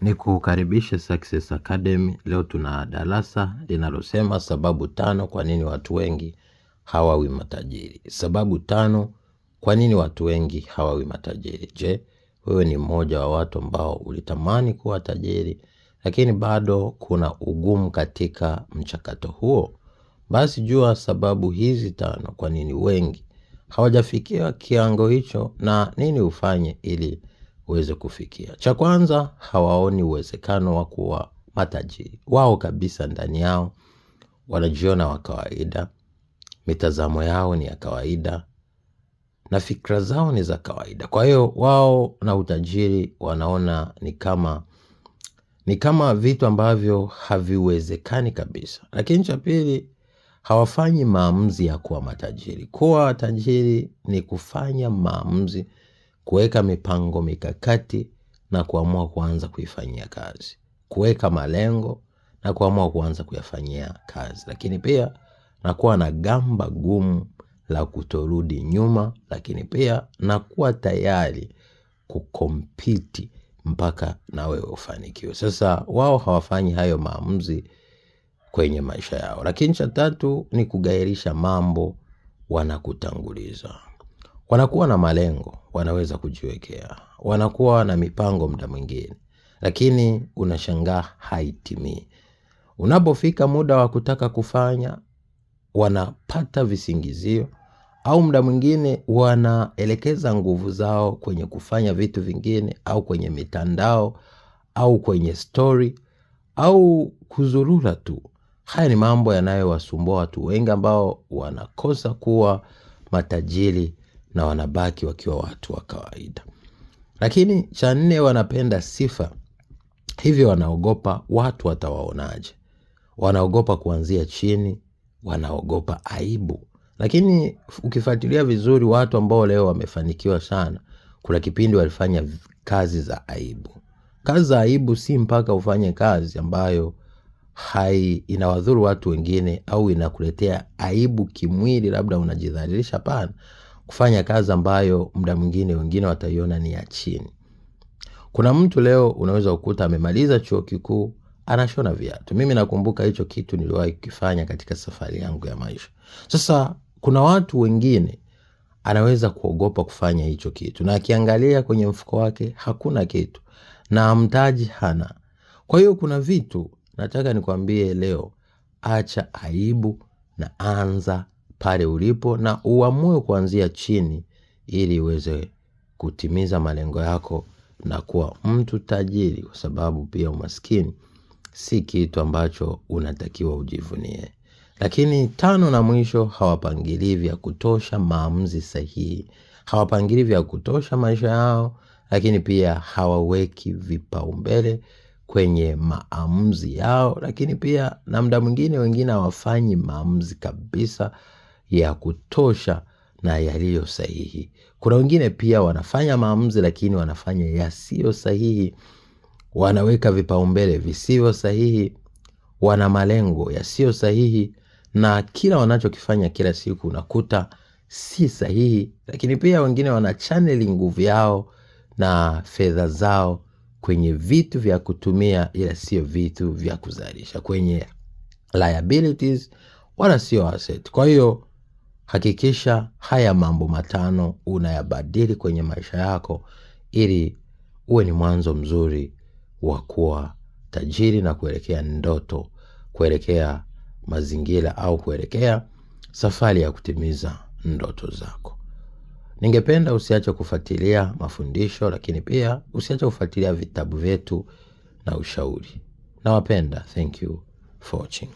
Ni kukaribisha Success Academy. Leo tuna darasa linalosema sababu 5 kwa nini watu wengi hawawi matajiri. Sababu 5 kwa nini watu wengi hawawi matajiri. Je, wewe ni mmoja wa watu ambao ulitamani kuwa tajiri lakini bado kuna ugumu katika mchakato huo? Basi jua sababu hizi 5 kwa nini wengi hawajafikia kiwango hicho na nini ufanye ili uweze kufikia. Cha kwanza, hawaoni uwezekano wa kuwa matajiri. Wao kabisa ndani yao wanajiona wa kawaida, mitazamo yao ni ya kawaida na fikra zao ni za kawaida. Kwa hiyo wao na utajiri wanaona ni kama vitu ambavyo haviwezekani kabisa. Lakini cha pili, hawafanyi maamuzi ya kuwa matajiri. Kuwa tajiri ni kufanya maamuzi, kuweka mipango mikakati na kuamua kuanza kuifanyia kazi. Kuweka malengo na kuamua kuanza kuyafanyia kazi. Lakini pia na kuwa na gamba gumu la kutorudi nyuma, lakini pia na kuwa tayari kukompiti mpaka na wewe ufanikiwe. Sasa wao hawafanyi hayo maamuzi kwenye maisha yao. Lakini cha tatu ni kugairisha mambo wanakutanguliza. Wanakuwa na malengo, wanaweza kujiwekea. Wanakuwa na mipango muda mwingine, lakini unashangaa haitimii. Unapofika muda wa kutaka kufanya, wanapata visingizio au muda mwingine wanaelekeza nguvu zao kwenye kufanya vitu vingine au kwenye mitandao au kwenye story au kuzurura tu. Haya ni mambo yanayowasumbua watu wengi ambao wanakosa kuwa matajiri na wanabaki wakiwa watu wa kawaida. Lakini cha 4, wanapenda sifa. Hivyo wanaogopa watu watawaonaje. Wanaogopa kuanzia chini, wanaogopa aibu. Lakini ukifuatilia vizuri watu ambao leo wamefanikiwa sana, kuna kipindi walifanya kazi za aibu. Kazi za aibu si mpaka ufanye kazi ambayo inawadhuru watu wengine au inakuletea aibu kimwili, labda unajidhalilisha. Hapana, kufanya kazi ambayo muda mwingine wengine wataiona ni ya chini. Kuna mtu leo unaweza kukuta amemaliza chuo kikuu anashona viatu. Mimi nakumbuka hicho kitu niliwahi kufanya katika safari yangu ya maisha. Sasa kuna watu wengine anaweza kuogopa kufanya hicho kitu, na akiangalia kwenye mfuko wake hakuna kitu na mtaji hana. Kwa hiyo kuna vitu nataka nikwambie leo, acha aibu na anza pale ulipo na uamue kuanzia chini ili uweze kutimiza malengo yako na kuwa mtu tajiri, kwa sababu pia umaskini si kitu ambacho unatakiwa ujivunie. Lakini 5 na mwisho, hawapangili vya kutosha maamuzi sahihi. Hawapangili vya kutosha maisha yao, lakini pia hawaweki vipaumbele kwenye maamuzi yao. Lakini pia na muda mwingine wengine hawafanyi maamuzi kabisa ya kutosha na yaliyo sahihi. Kuna wengine pia wanafanya maamuzi lakini wanafanya yasiyo sahihi. Wanaweka vipaumbele visivyo sahihi, wana malengo yasiyo sahihi, na kila wanachokifanya kila siku unakuta si sahihi. Lakini pia wengine wana channel nguvu yao na fedha zao kwenye vitu vya kutumia ila sio vitu vya kuzalisha, kwenye liabilities wala sio asset. Kwa hiyo hakikisha haya mambo 5 unayabadili kwenye maisha yako ili uwe ni mwanzo mzuri wa kuwa tajiri na kuelekea ndoto, kuelekea mazingira au kuelekea safari ya kutimiza ndoto zako. Ningependa usiache kufuatilia mafundisho, lakini pia usiache kufuatilia vitabu vyetu na ushauri. Nawapenda. Thank you for watching.